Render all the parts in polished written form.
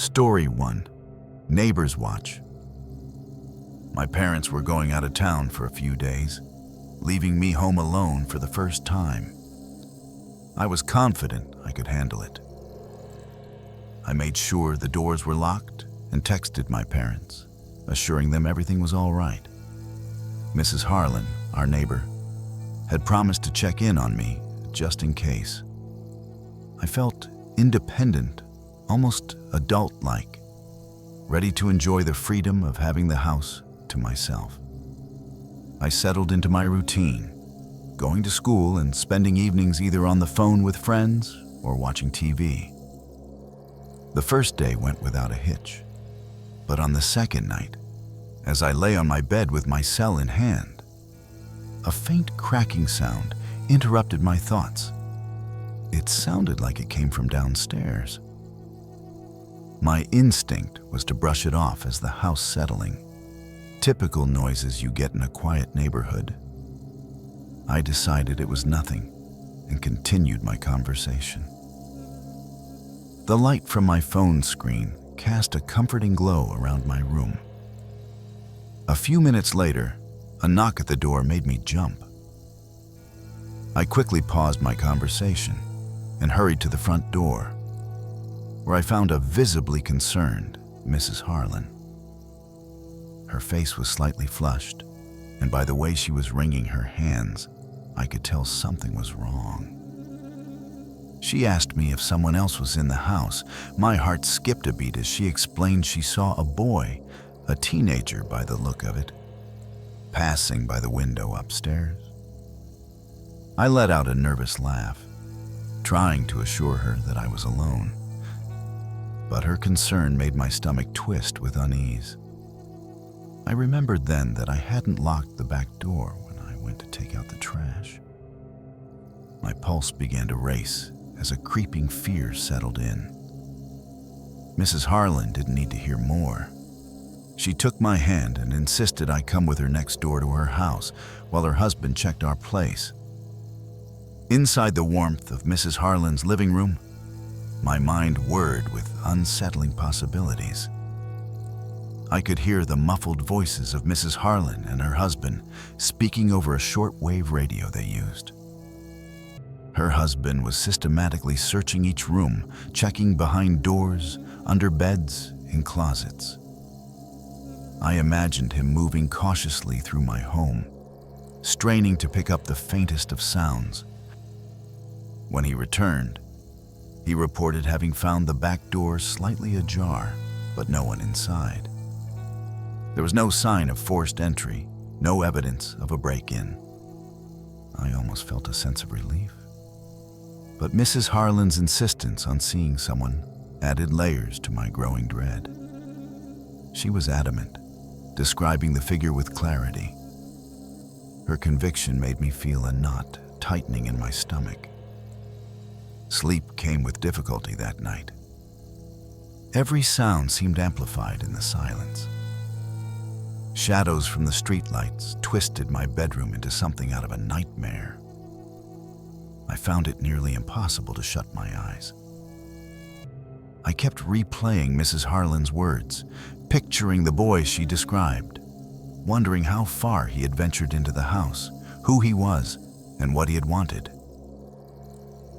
Story 1. Neighbor's Watch. My parents were going out of town for a few days, leaving me home alone for the first time. I was confident I could handle it. I made sure the doors were locked and texted my parents, assuring them everything was all right. Mrs. Harlan, our neighbor, had promised to check in on me just in case. I felt independent, almost adult-like, ready to enjoy the freedom of having the house to myself. I settled into my routine, going to school and spending evenings either on the phone with friends or watching TV. The first day went without a hitch, but on the second night, as I lay on my bed with my cell in hand, a faint cracking sound interrupted my thoughts. It sounded like it came from downstairs. My instinct was to brush it off as the house settling, typical noises you get in a quiet neighborhood. I decided it was nothing and continued my conversation. The light from my phone screen cast a comforting glow around my room. A few minutes later, a knock at the door made me jump. I quickly paused my conversation and hurried to the front door, where I found a visibly concerned Mrs. Harlan. Her face was slightly flushed, and by the way she was wringing her hands, I could tell something was wrong. She asked me if someone else was in the house. My heart skipped a beat as she explained she saw a boy, a teenager by the look of it, passing by the window upstairs. I let out a nervous laugh, trying to assure her that I was alone. But her concern made my stomach twist with unease. I remembered then that I hadn't locked the back door when I went to take out the trash. My pulse began to race as a creeping fear settled in. Mrs. Harlan didn't need to hear more. She took my hand and insisted I come with her next door to her house while her husband checked our place. Inside the warmth of Mrs. Harlan's living room, my mind whirred with unsettling possibilities. I could hear the muffled voices of Mrs. Harlan and her husband speaking over a shortwave radio they used. Her husband was systematically searching each room, checking behind doors, under beds, in closets. I imagined him moving cautiously through my home, straining to pick up the faintest of sounds. When he returned, he reported having found the back door slightly ajar, but no one inside. There was no sign of forced entry, no evidence of a break-in. I almost felt a sense of relief. But Mrs. Harlan's insistence on seeing someone added layers to my growing dread. She was adamant, describing the figure with clarity. Her conviction made me feel a knot tightening in my stomach. Sleep came with difficulty that night. Every sound seemed amplified in the silence. Shadows from the streetlights twisted my bedroom into something out of a nightmare. I found it nearly impossible to shut my eyes. I kept replaying Mrs. Harlan's words, picturing the boy she described, wondering how far he had ventured into the house, who he was, and what he had wanted.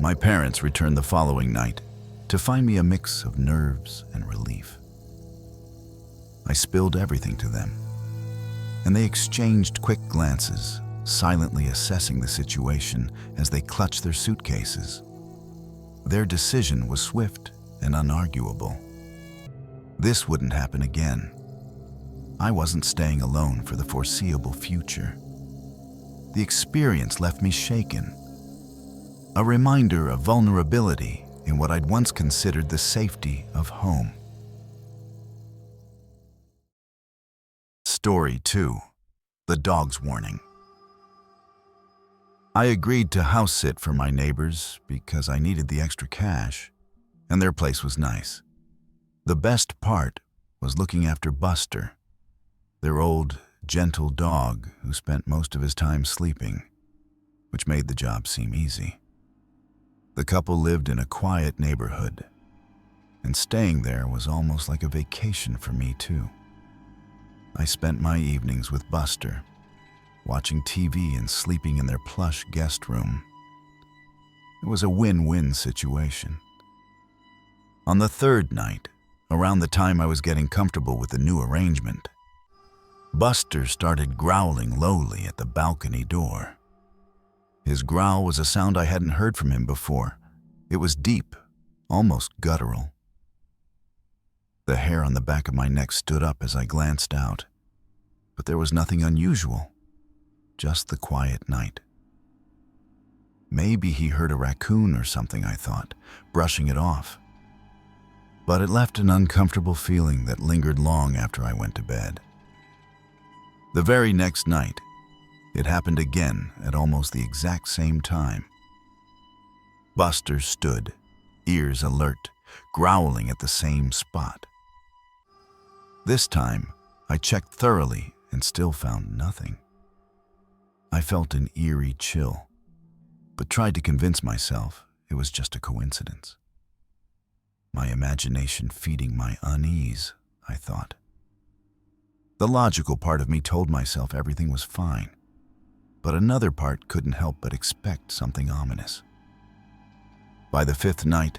My parents returned the following night to find me a mix of nerves and relief. I spilled everything to them, and they exchanged quick glances, silently assessing the situation as they clutched their suitcases. Their decision was swift and unarguable. This wouldn't happen again. I wasn't staying alone for the foreseeable future. The experience left me shaken, a reminder of vulnerability in what I'd once considered the safety of home. Story 2. The Dog's Warning. I agreed to house sit for my neighbors because I needed the extra cash, and their place was nice. The best part was looking after Buster, their old, gentle dog who spent most of his time sleeping, which made the job seem easy. The couple lived in a quiet neighborhood, and staying there was almost like a vacation for me too. I spent my evenings with Buster, watching TV and sleeping in their plush guest room. It was a win-win situation. On the third night, around the time I was getting comfortable with the new arrangement, Buster started growling lowly at the balcony door. His growl was a sound I hadn't heard from him before. It was deep, almost guttural. The hair on the back of my neck stood up as I glanced out, but there was nothing unusual, just the quiet night. Maybe he heard a raccoon or something, I thought, brushing it off. But it left an uncomfortable feeling that lingered long after I went to bed. The very next night, it happened again at almost the exact same time. Buster stood, ears alert, growling at the same spot. This time, I checked thoroughly and still found nothing. I felt an eerie chill, but tried to convince myself it was just a coincidence. My imagination feeding my unease, I thought. The logical part of me told myself everything was fine, but another part couldn't help but expect something ominous. By the fifth night,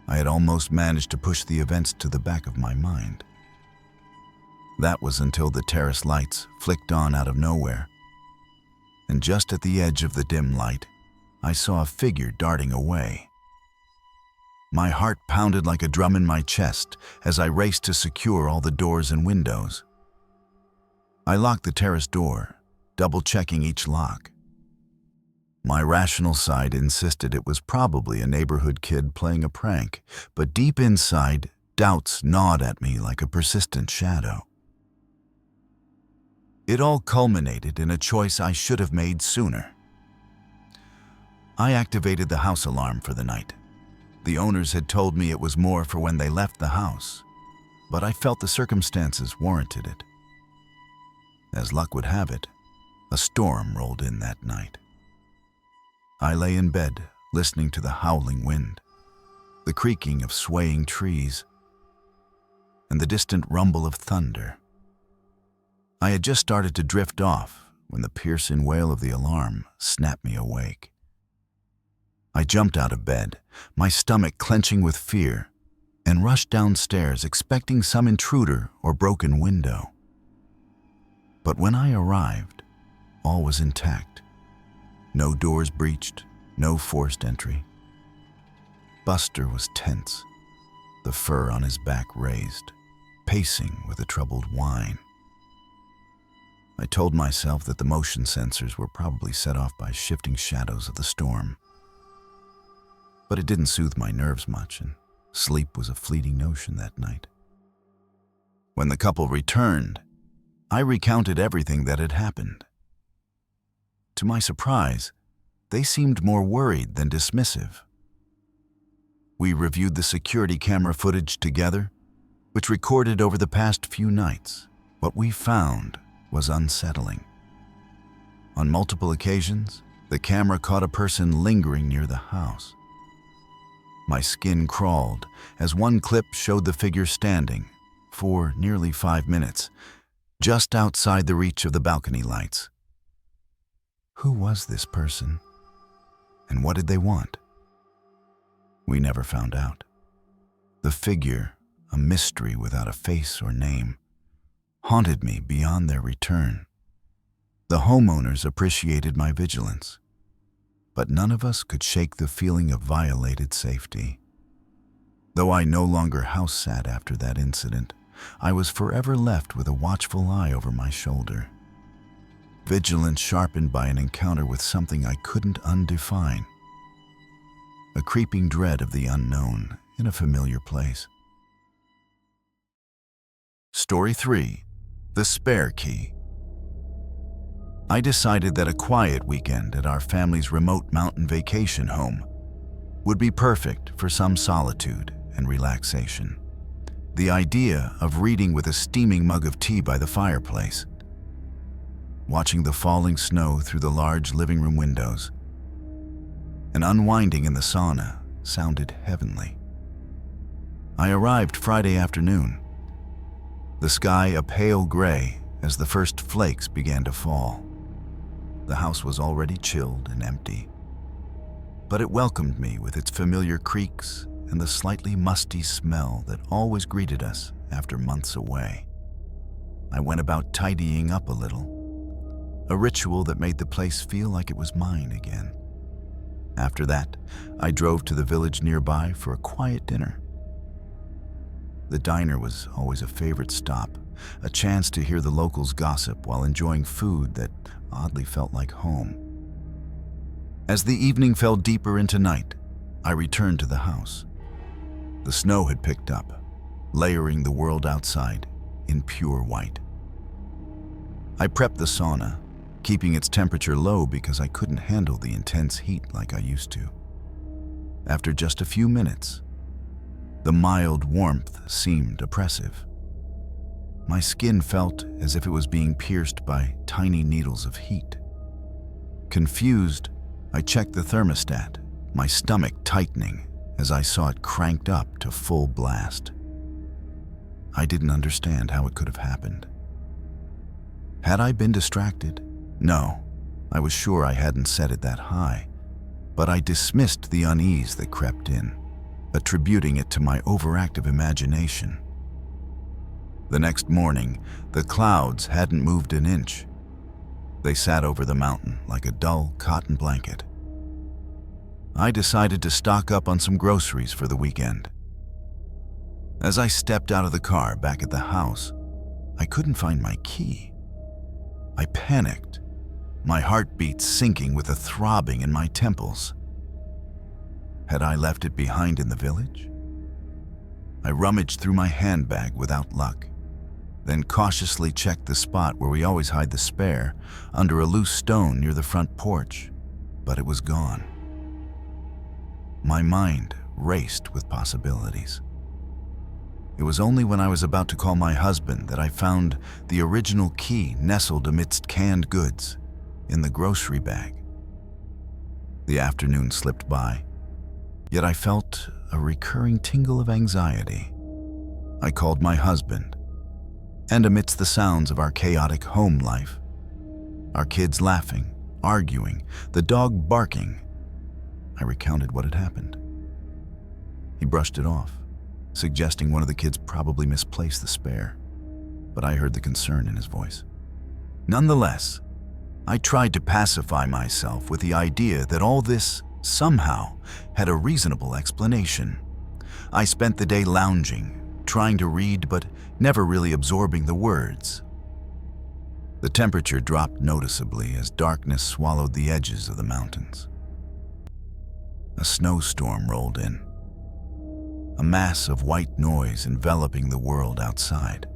I had almost managed to push the events to the back of my mind. That was until the terrace lights flicked on out of nowhere, and just at the edge of the dim light, I saw a figure darting away. My heart pounded like a drum in my chest as I raced to secure all the doors and windows. I locked the terrace door, double-checking each lock. My rational side insisted it was probably a neighborhood kid playing a prank, but deep inside, doubts gnawed at me like a persistent shadow. It all culminated in a choice I should have made sooner. I activated the house alarm for the night. The owners had told me it was more for when they left the house, but I felt the circumstances warranted it. As luck would have it, a storm rolled in that night. I lay in bed, listening to the howling wind, the creaking of swaying trees, and the distant rumble of thunder. I had just started to drift off when the piercing wail of the alarm snapped me awake. I jumped out of bed, my stomach clenching with fear, and rushed downstairs expecting some intruder or broken window. But when I arrived, all was intact. No doors breached, no forced entry. Buster was tense, the fur on his back raised, pacing with a troubled whine. I told myself that the motion sensors were probably set off by shifting shadows of the storm. But it didn't soothe my nerves much, and sleep was a fleeting notion that night. When the couple returned, I recounted everything that had happened. To my surprise, they seemed more worried than dismissive. We reviewed the security camera footage together, which recorded over the past few nights. What we found was unsettling. On multiple occasions, the camera caught a person lingering near the house. My skin crawled as one clip showed the figure standing, for nearly 5 minutes, just outside the reach of the balcony lights. Who was this person? And what did they want? We never found out. The figure, a mystery without a face or name, haunted me beyond their return. The homeowners appreciated my vigilance, but none of us could shake the feeling of violated safety. Though I no longer house sat after that incident, I was forever left with a watchful eye over my shoulder. Vigilance sharpened by an encounter with something I couldn't undefine. A creeping dread of the unknown in a familiar place. Story 3. The Spare Key. I decided that a quiet weekend at our family's remote mountain vacation home would be perfect for some solitude and relaxation. The idea of reading with a steaming mug of tea by the fireplace, watching the falling snow through the large living room windows, and unwinding in the sauna sounded heavenly. I arrived Friday afternoon, the sky a pale gray as the first flakes began to fall. The house was already chilled and empty, but it welcomed me with its familiar creaks and the slightly musty smell that always greeted us after months away. I went about tidying up a little, a ritual that made the place feel like it was mine again. After that, I drove to the village nearby for a quiet dinner. The diner was always a favorite stop, a chance to hear the locals gossip while enjoying food that oddly felt like home. As the evening fell deeper into night, I returned to the house. The snow had picked up, layering the world outside in pure white. I prepped the sauna, keeping its temperature low because I couldn't handle the intense heat like I used to. After just a few minutes, the mild warmth seemed oppressive. My skin felt as if it was being pierced by tiny needles of heat. Confused, I checked the thermostat, my stomach tightening as I saw it cranked up to full blast. I didn't understand how it could have happened. Had I been distracted? No, I was sure I hadn't set it that high, but I dismissed the unease that crept in, attributing it to my overactive imagination. The next morning, the clouds hadn't moved an inch. They sat over the mountain like a dull cotton blanket. I decided to stock up on some groceries for the weekend. As I stepped out of the car back at the house, I couldn't find my key. I panicked, my heartbeat sinking with a throbbing in my temples. Had I left it behind in the village? I rummaged through my handbag without luck, then cautiously checked the spot where we always hide the spare, under a loose stone near the front porch, but it was gone. My mind raced with possibilities. It was only when I was about to call my husband that I found the original key nestled amidst canned goods in the grocery bag. The afternoon slipped by, yet I felt a recurring tingle of anxiety. I called my husband, and amidst the sounds of our chaotic home life, our kids laughing, arguing, the dog barking, I recounted what had happened. He brushed it off, suggesting one of the kids probably misplaced the spare, but I heard the concern in his voice. Nonetheless, I tried to pacify myself with the idea that all this somehow had a reasonable explanation. I spent the day lounging, trying to read but never really absorbing the words. The temperature dropped noticeably as darkness swallowed the edges of the mountains. A snowstorm rolled in, a mass of white noise enveloping the world outside.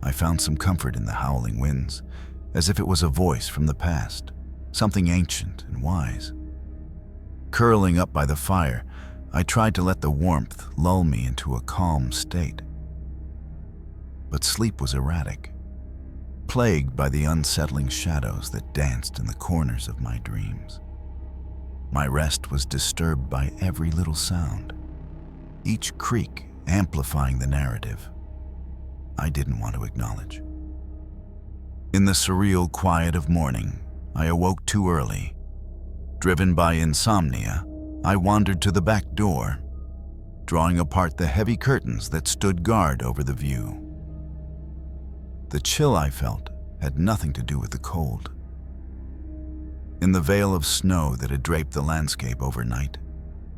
I found some comfort in the howling winds, as if it was a voice from the past, something ancient and wise. Curling up by the fire, I tried to let the warmth lull me into a calm state. But sleep was erratic, plagued by the unsettling shadows that danced in the corners of my dreams. My rest was disturbed by every little sound, each creak amplifying the narrative I didn't want to acknowledge. In the surreal quiet of morning, I awoke too early. Driven by insomnia, I wandered to the back door, drawing apart the heavy curtains that stood guard over the view. The chill I felt had nothing to do with the cold. In the veil of snow that had draped the landscape overnight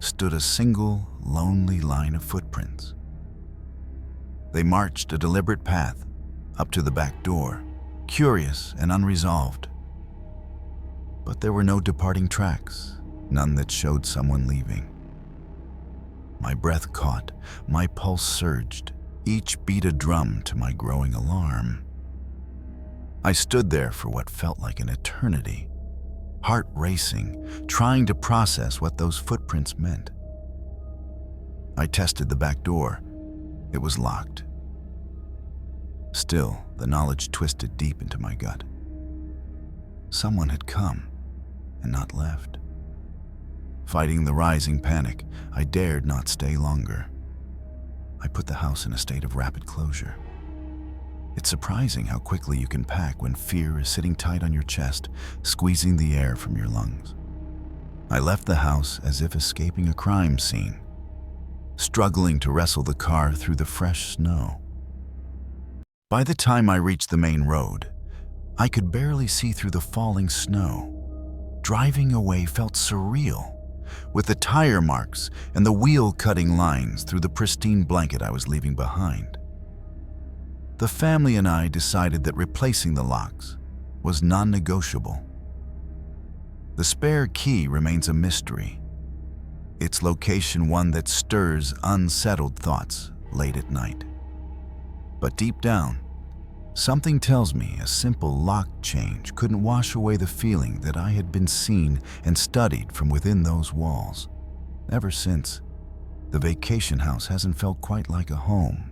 stood a single, lonely line of footprints. They marched a deliberate path up to the back door, curious and unresolved. But there were no departing tracks, none that showed someone leaving. My breath caught, my pulse surged, each beat a drum to my growing alarm. I stood there for what felt like an eternity, heart racing, trying to process what those footprints meant. I tested the back door. It was locked. Still, the knowledge twisted deep into my gut. Someone had come and not left. Fighting the rising panic, I dared not stay longer. I put the house in a state of rapid closure. It's surprising how quickly you can pack when fear is sitting tight on your chest, squeezing the air from your lungs. I left the house as if escaping a crime scene, struggling to wrestle the car through the fresh snow. By the time I reached the main road, I could barely see through the falling snow. Driving away felt surreal, with the tire marks and the wheel-cutting lines through the pristine blanket I was leaving behind. The family and I decided that replacing the locks was non-negotiable. The spare key remains a mystery, its location one that stirs unsettled thoughts late at night. But deep down, something tells me a simple lock change couldn't wash away the feeling that I had been seen and studied from within those walls. Ever since, the vacation house hasn't felt quite like a home.